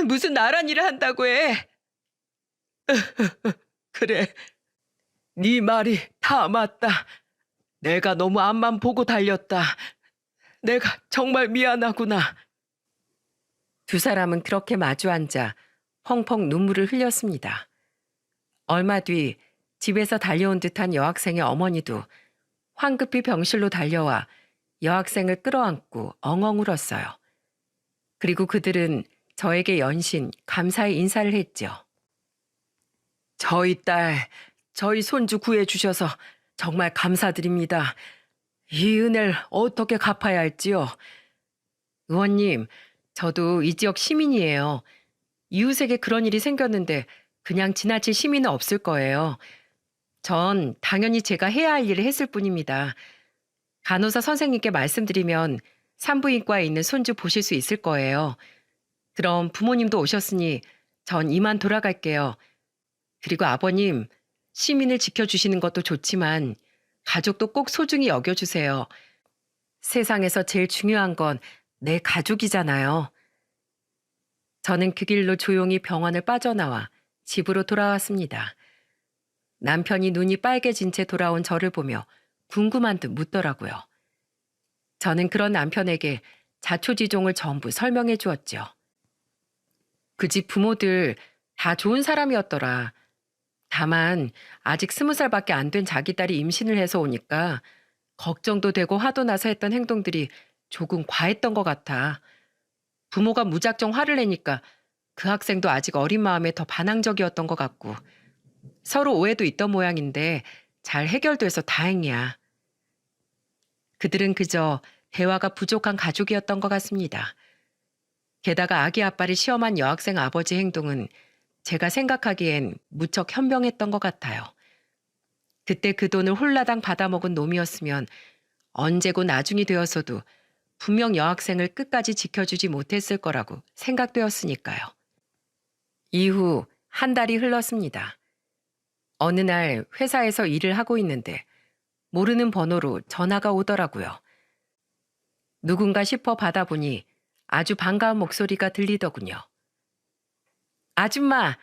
[SPEAKER 1] 무슨 나란 일을 한다고 해. 그래, 네 말이 다 맞다. 내가 너무 앞만 보고 달렸다. 내가 정말 미안하구나. 두 사람은 그렇게 마주 앉아 펑펑 눈물을 흘렸습니다. 얼마 뒤 집에서 달려온 듯한 여학생의 어머니도 황급히 병실로 달려와 여학생을 끌어안고 엉엉 울었어요. 그리고 그들은 저에게 연신 감사의 인사를 했죠. 저희 딸, 저희 손주 구해주셔서 정말 감사드립니다. 이 은혜를 어떻게 갚아야 할지요? 의원님, 저도 이 지역 시민이에요. 이웃에게 그런 일이 생겼는데 그냥 지나칠 시민은 없을 거예요. 전 당연히 제가 해야 할 일을 했을 뿐입니다. 간호사 선생님께 말씀드리면 산부인과에 있는 손주 보실 수 있을 거예요. 그럼 부모님도 오셨으니 전 이만 돌아갈게요. 그리고 아버님, 시민을 지켜주시는 것도 좋지만 가족도 꼭 소중히 여겨주세요. 세상에서 제일 중요한 건 내 가족이잖아요. 저는 그 길로 조용히 병원을 빠져나와 집으로 돌아왔습니다. 남편이 눈이 빨개진 채 돌아온 저를 보며 궁금한 듯 묻더라고요. 저는 그런 남편에게 자초지종을 전부 설명해 주었죠. 그 집 부모들 다 좋은 사람이었더라. 다만 아직 20살밖에 안 된 자기 딸이 임신을 해서 오니까 걱정도 되고 화도 나서 했던 행동들이 조금 과했던 것 같아. 부모가 무작정 화를 내니까 그 학생도 아직 어린 마음에 더 반항적이었던 것 같고 서로 오해도 있던 모양인데 잘 해결돼서 다행이야. 그들은 그저 대화가 부족한 가족이었던 것 같습니다. 게다가 아기 아빠를 시험한 여학생 아버지 행동은 제가 생각하기엔 무척 현명했던 것 같아요. 그때 그 돈을 홀라당 받아먹은 놈이었으면 언제고 나중이 되어서도 분명 여학생을 끝까지 지켜주지 못했을 거라고 생각되었으니까요. 이후 한 달이 흘렀습니다. 어느 날 회사에서 일을 하고 있는데 모르는 번호로 전화가 오더라고요. 누군가 싶어 받아보니 아주 반가운 목소리가 들리더군요. 아줌마,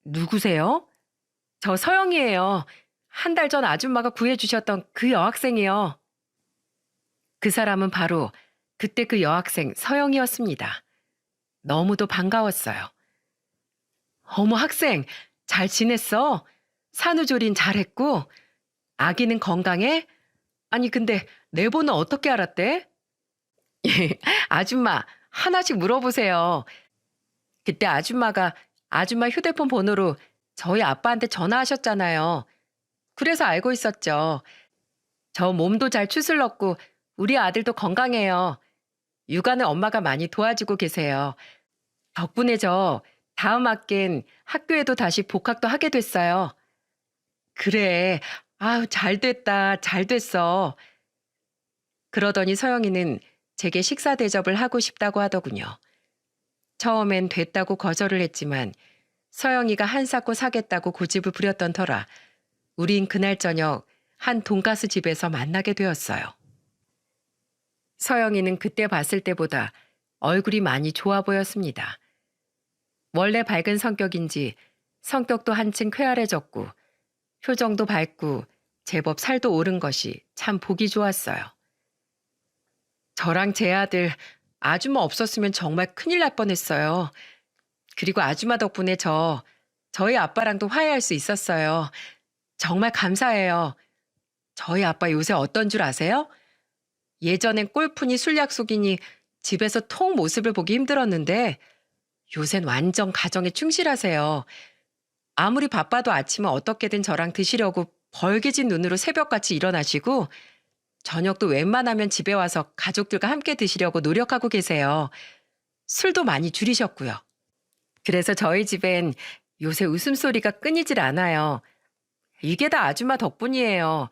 [SPEAKER 1] 누구세요? 저 서영이에요. 한 달 전 아줌마가 구해주셨던 그 여학생이요. 그 사람은 바로 그때 그 여학생 서영이었습니다. 너무도 반가웠어요. 어머 학생, 잘 지냈어? 산후조린 잘했고? 아기는 건강해? 아니 근데 내 번호 어떻게 알았대? 아줌마, 하나씩 물어보세요. 그때 아줌마가 아줌마 휴대폰 번호로 저희 아빠한테 전화하셨잖아요. 그래서 알고 있었죠. 저 몸도 잘 추슬렀고 우리 아들도 건강해요. 육아는 엄마가 많이 도와주고 계세요. 덕분에 저 다음 학기엔 학교에도 다시 복학도 하게 됐어요. 그래. 아유, 잘 됐다. 잘 됐어. 그러더니 서영이는 제게 식사 대접을 하고 싶다고 하더군요. 처음엔 됐다고 거절을 했지만 서영이가 한사코 사겠다고 고집을 부렸던 터라 우린 그날 저녁 한 돈가스 집에서 만나게 되었어요. 서영이는 그때 봤을 때보다 얼굴이 많이 좋아 보였습니다. 원래 밝은 성격인지 성격도 한층 쾌활해졌고 표정도 밝고 제법 살도 오른 것이 참 보기 좋았어요. 저랑 제 아들 아줌마 없었으면 정말 큰일 날 뻔했어요. 그리고 아줌마 덕분에 저희 아빠랑도 화해할 수 있었어요. 정말 감사해요. 저희 아빠 요새 어떤 줄 아세요? 예전엔 꼴푼이 술 약속이니 집에서 통 모습을 보기 힘들었는데 요샌 완전 가정에 충실하세요. 아무리 바빠도 아침은 어떻게든 저랑 드시려고 벌개진 눈으로 새벽같이 일어나시고 저녁도 웬만하면 집에 와서 가족들과 함께 드시려고 노력하고 계세요. 술도 많이 줄이셨고요. 그래서 저희 집엔 요새 웃음소리가 끊이질 않아요. 이게 다 아줌마 덕분이에요.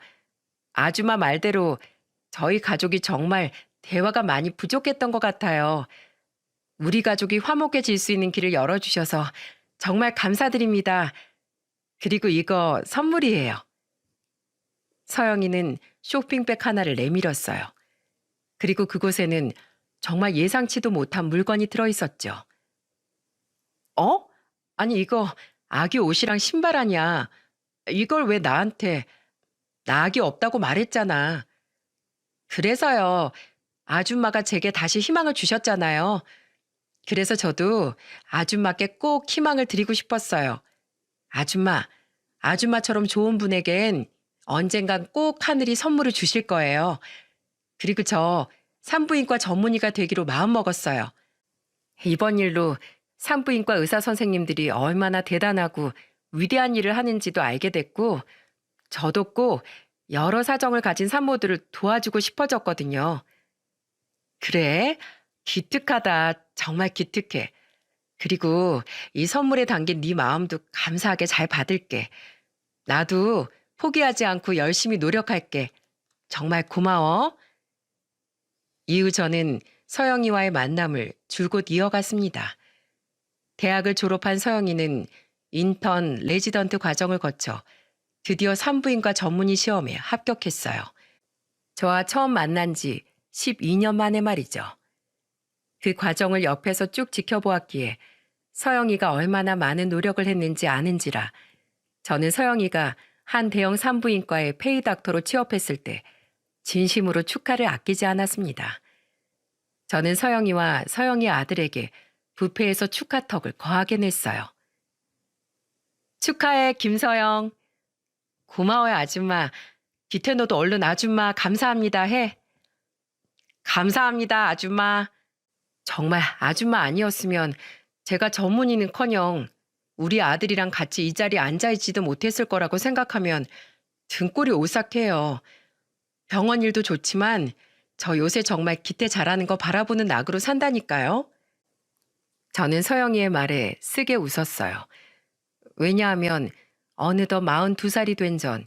[SPEAKER 1] 아줌마 말대로 저희 가족이 정말 대화가 많이 부족했던 것 같아요. 우리 가족이 화목해질 수 있는 길을 열어주셔서 정말 감사드립니다. 그리고 이거 선물이에요. 서영이는 쇼핑백 하나를 내밀었어요. 그리고 그곳에는 정말 예상치도 못한 물건이 들어있었죠. 어? 아니 이거 아기 옷이랑 신발 아니야. 이걸 왜 나한테? 나 아기 없다고 말했잖아. 그래서요. 아줌마가 제게 다시 희망을 주셨잖아요. 그래서 저도 아줌마께 꼭 희망을 드리고 싶었어요. 아줌마처럼 좋은 분에겐 언젠간 꼭 하늘이 선물을 주실 거예요. 그리고 저 산부인과 전문의가 되기로 마음먹었어요. 이번 일로 산부인과 의사 선생님들이 얼마나 대단하고 위대한 일을 하는지도 알게 됐고 저도 꼭 여러 사정을 가진 산모들을 도와주고 싶어졌거든요. 그래? 기특하다. 정말 기특해. 그리고 이 선물에 담긴 네 마음도 감사하게 잘 받을게. 나도 포기하지 않고 열심히 노력할게. 정말 고마워. 이후 저는 서영이와의 만남을 줄곧 이어갔습니다. 대학을 졸업한 서영이는 인턴 레지던트 과정을 거쳐 드디어 산부인과 전문의 시험에 합격했어요. 저와 처음 만난 지 12년 만에 말이죠. 그 과정을 옆에서 쭉 지켜보았기에 서영이가 얼마나 많은 노력을 했는지 아는지라 저는 서영이가 한 대형 산부인과의 페이닥터로 취업했을 때 진심으로 축하를 아끼지 않았습니다. 저는 서영이와 서영이 아들에게 뷔페에서 축하턱을 거하게 냈어요. 축하해, 김서영. 고마워요, 아줌마. 기태 너도 얼른 아줌마 감사합니다 해. 감사합니다, 아줌마. 정말 아줌마 아니었으면 제가 전문의는커녕 우리 아들이랑 같이 이 자리에 앉아있지도 못했을 거라고 생각하면 등골이 오싹해요. 병원 일도 좋지만 저 요새 정말 기태 잘하는 거 바라보는 낙으로 산다니까요. 저는 서영이의 말에 쓰게 웃었어요. 왜냐하면 어느덧 42살이 된 전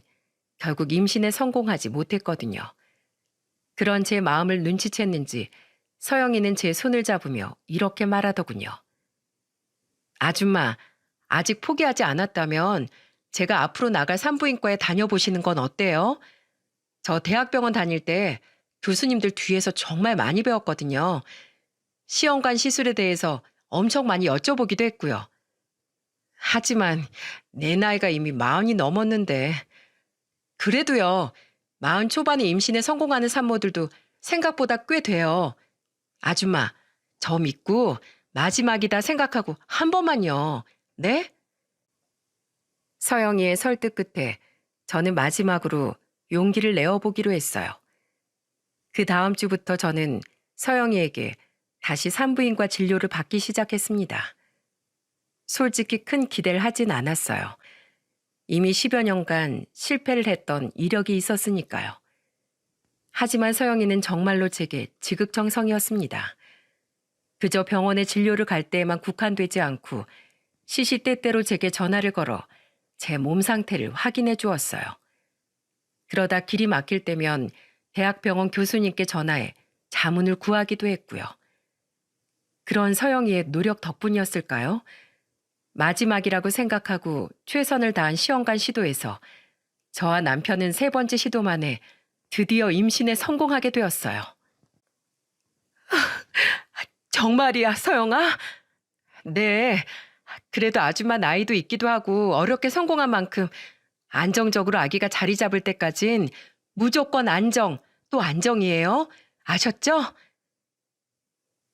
[SPEAKER 1] 결국 임신에 성공하지 못했거든요. 그런 제 마음을 눈치챘는지 서영이는 제 손을 잡으며 이렇게 말하더군요. 아줌마, 아직 포기하지 않았다면 제가 앞으로 나갈 산부인과에 다녀보시는 건 어때요? 저 대학병원 다닐 때 교수님들 뒤에서 정말 많이 배웠거든요. 시험관 시술에 대해서 엄청 많이 여쭤보기도 했고요. 하지만 내 나이가 이미 40이 넘었는데 그래도요. 40 초반에 임신에 성공하는 산모들도 생각보다 꽤 돼요. 아줌마, 저 믿고 마지막이다 생각하고 한 번만요. 네? 서영이의 설득 끝에 저는 마지막으로 용기를 내어보기로 했어요. 그 다음 주부터 저는 서영이에게 다시 산부인과 진료를 받기 시작했습니다. 솔직히 큰 기대를 하진 않았어요. 이미 10여 년간 실패를 했던 이력이 있었으니까요. 하지만 서영이는 정말로 제게 지극정성이었습니다. 그저 병원에 진료를 갈 때에만 국한되지 않고 시시때때로 제게 전화를 걸어 제 몸 상태를 확인해 주었어요. 그러다 길이 막힐 때면 대학병원 교수님께 전화해 자문을 구하기도 했고요. 그런 서영이의 노력 덕분이었을까요? 마지막이라고 생각하고 최선을 다한 시험관 시도에서 저와 남편은 3번째 시도 만에 드디어 임신에 성공하게 되었어요. 정말이야, 서영아? 네. 그래도 아줌마 나이도 있기도 하고 어렵게 성공한 만큼 안정적으로 아기가 자리 잡을 때까진 무조건 안정, 또 안정이에요. 아셨죠?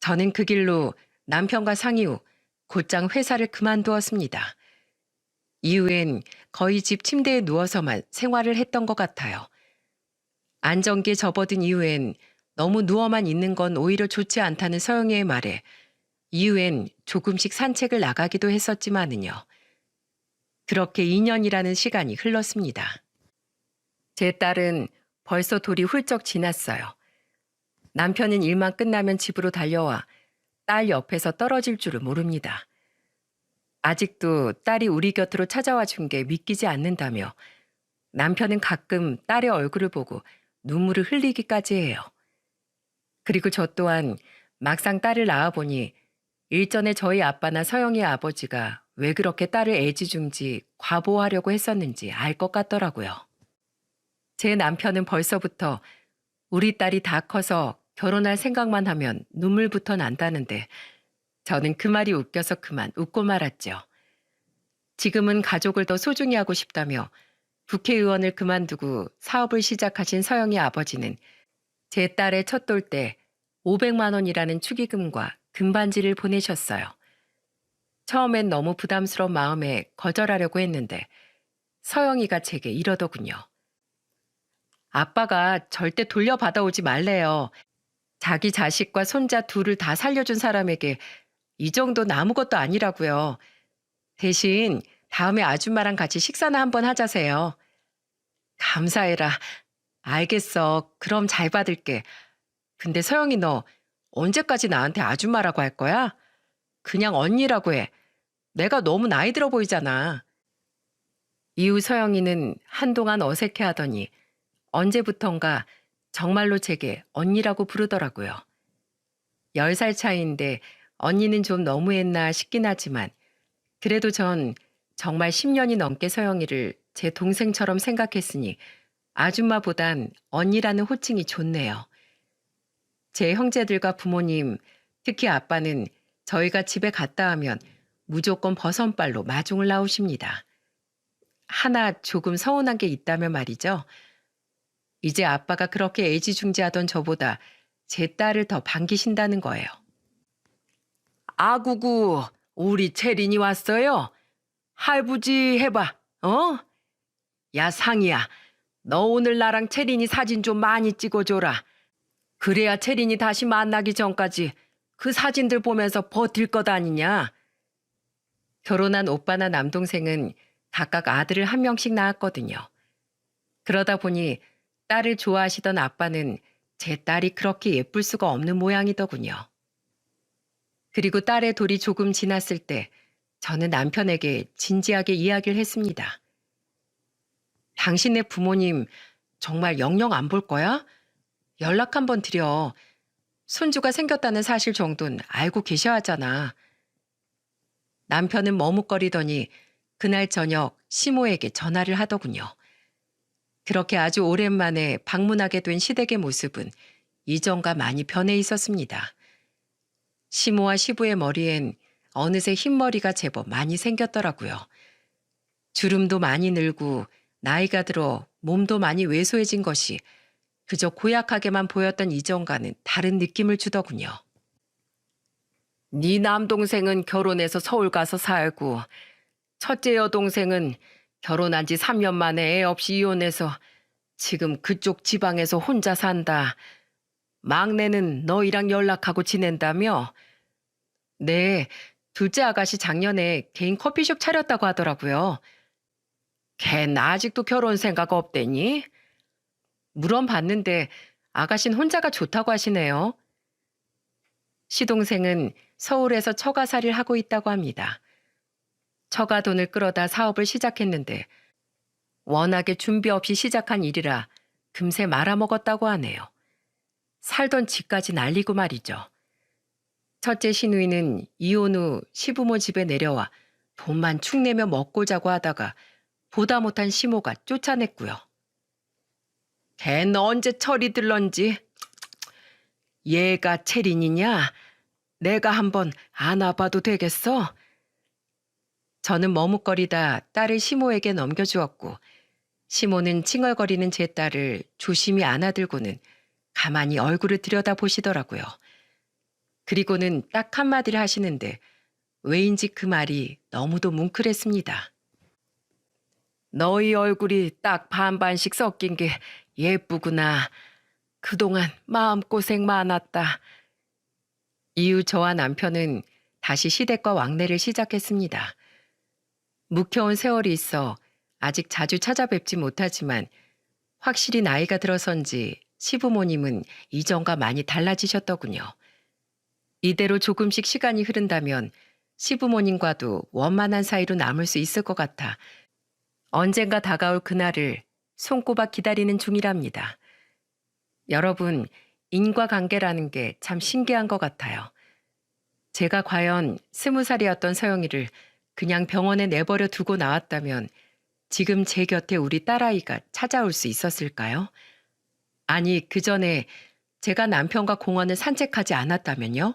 [SPEAKER 1] 저는 그 길로 남편과 상의 후 곧장 회사를 그만두었습니다. 이후엔 거의 집 침대에 누워서만 생활을 했던 것 같아요. 안정기에 접어든 이후엔 너무 누워만 있는 건 오히려 좋지 않다는 서영이의 말에 이후엔 조금씩 산책을 나가기도 했었지만은요. 그렇게 2년이라는 시간이 흘렀습니다. 제 딸은 벌써 돌이 훌쩍 지났어요. 남편은 일만 끝나면 집으로 달려와 딸 옆에서 떨어질 줄을 모릅니다. 아직도 딸이 우리 곁으로 찾아와 준 게 믿기지 않는다며 남편은 가끔 딸의 얼굴을 보고 눈물을 흘리기까지 해요. 그리고 저 또한 막상 딸을 낳아보니 일전에 저희 아빠나 서영이의 아버지가 왜 그렇게 딸을 애지중지 과보하려고 했었는지 알 것 같더라고요. 제 남편은 벌써부터 우리 딸이 다 커서 결혼할 생각만 하면 눈물부터 난다는데 저는 그 말이 웃겨서 그만 웃고 말았죠. 지금은 가족을 더 소중히 하고 싶다며 국회의원을 그만두고 사업을 시작하신 서영이 아버지는 제 딸의 첫 돌 때 500만 원이라는 축의금과 금반지를 보내셨어요. 처음엔 너무 부담스러운 마음에 거절하려고 했는데 서영이가 제게 이러더군요. 아빠가 절대 돌려받아오지 말래요. 자기 자식과 손자 둘을 다 살려준 사람에게 이 정도는 아무것도 아니라고요. 대신 다음에 아줌마랑 같이 식사나 한번 하자세요. 감사해라. 알겠어. 그럼 잘 받을게. 근데 서영이 너 언제까지 나한테 아줌마라고 할 거야? 그냥 언니라고 해. 내가 너무 나이 들어 보이잖아. 이후 서영이는 한동안 어색해하더니 언제부턴가 정말로 제게 언니라고 부르더라고요. 10살 차이인데 언니는 좀 너무했나 싶긴 하지만 그래도 전 정말 10년이 넘게 서영이를 제 동생처럼 생각했으니 아줌마보단 언니라는 호칭이 좋네요. 제 형제들과 부모님, 특히 아빠는 저희가 집에 갔다 하면 무조건 버선발로 마중을 나오십니다. 하나 조금 서운한 게 있다면 말이죠. 이제 아빠가 그렇게 애지중지하던 저보다 제 딸을 더 반기신다는 거예요. 아구구, 우리 채린이 왔어요? 할부지 해봐, 어? 야 상이야, 너 오늘 나랑 채린이 사진 좀 많이 찍어줘라. 그래야 채린이 다시 만나기 전까지 그 사진들 보면서 버틸 것 아니냐. 결혼한 오빠나 남동생은 각각 아들을 한 명씩 낳았거든요. 그러다 보니 딸을 좋아하시던 아빠는 제 딸이 그렇게 예쁠 수가 없는 모양이더군요. 그리고 딸의 돌이 조금 지났을 때 저는 남편에게 진지하게 이야기를 했습니다. 당신네 부모님 정말 영영 안 볼 거야? 연락 한번 드려. 손주가 생겼다는 사실 정도는 알고 계셔야 하잖아. 남편은 머뭇거리더니 그날 저녁 시모에게 전화를 하더군요. 그렇게 아주 오랜만에 방문하게 된 시댁의 모습은 이전과 많이 변해 있었습니다. 시모와 시부의 머리엔 어느새 흰머리가 제법 많이 생겼더라고요. 주름도 많이 늘고 나이가 들어 몸도 많이 왜소해진 것이 그저 고약하게만 보였던 이전과는 다른 느낌을 주더군요. 네 남동생은 결혼해서 서울 가서 살고 첫째 여동생은 결혼한 지 3년 만에 애 없이 이혼해서 지금 그쪽 지방에서 혼자 산다. 막내는 너희랑 연락하고 지낸다며? 네, 둘째 아가씨 작년에 개인 커피숍 차렸다고 하더라고요. 걘 아직도 결혼 생각 없대니? 물어봤는데 아가씨는 혼자가 좋다고 하시네요. 시동생은 서울에서 처가살이를 하고 있다고 합니다. 처가 돈을 끌어다 사업을 시작했는데 워낙에 준비 없이 시작한 일이라 금세 말아먹었다고 하네요. 살던 집까지 날리고 말이죠. 첫째 시누이는 이혼 후 시부모 집에 내려와 돈만 축내며 먹고 자고 하다가 보다 못한 시모가 쫓아냈고요. 걘 언제 철이 들런지. 얘가 체린이냐? 내가 한번 안아봐도 되겠어? 저는 머뭇거리다 딸을 시모에게 넘겨주었고 시모는 칭얼거리는 제 딸을 조심히 안아들고는 가만히 얼굴을 들여다보시더라고요. 그리고는 딱 한마디를 하시는데 왜인지 그 말이 너무도 뭉클했습니다. 너희 얼굴이 딱 반반씩 섞인 게 예쁘구나. 그동안 마음고생 많았다. 이후 저와 남편은 다시 시댁과 왕래를 시작했습니다. 묵혀온 세월이 있어 아직 자주 찾아뵙지 못하지만 확실히 나이가 들어선지 시부모님은 이전과 많이 달라지셨더군요. 이대로 조금씩 시간이 흐른다면 시부모님과도 원만한 사이로 남을 수 있을 것 같아 언젠가 다가올 그날을 손꼽아 기다리는 중이랍니다. 여러분, 인과관계라는 게 참 신기한 것 같아요. 제가 과연 20살이었던 서영이를 그냥 병원에 내버려 두고 나왔다면 지금 제 곁에 우리 딸아이가 찾아올 수 있었을까요? 아니, 그 전에 제가 남편과 공원을 산책하지 않았다면요?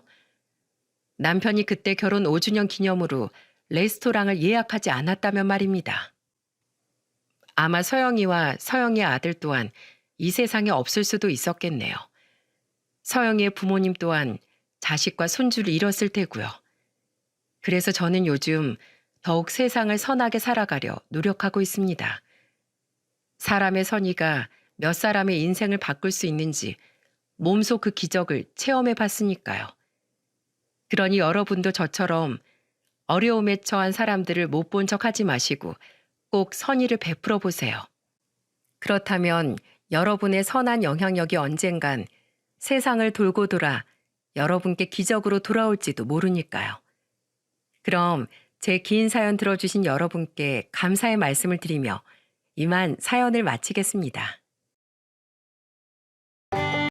[SPEAKER 1] 남편이 그때 결혼 5주년 기념으로 레스토랑을 예약하지 않았다면 말입니다. 아마 서영이와 서영이의 아들 또한 이 세상에 없을 수도 있었겠네요. 서영이의 부모님 또한 자식과 손주를 잃었을 테고요. 그래서 저는 요즘 더욱 세상을 선하게 살아가려 노력하고 있습니다. 사람의 선의가 몇 사람의 인생을 바꿀 수 있는지 몸소 그 기적을 체험해 봤으니까요. 그러니 여러분도 저처럼 어려움에 처한 사람들을 못 본 척 하지 마시고 꼭 선의를 베풀어 보세요. 그렇다면 여러분의 선한 영향력이 언젠간 세상을 돌고 돌아 여러분께 기적으로 돌아올지도 모르니까요. 그럼 제 긴 사연 들어주신 여러분께 감사의 말씀을 드리며 이만 사연을 마치겠습니다.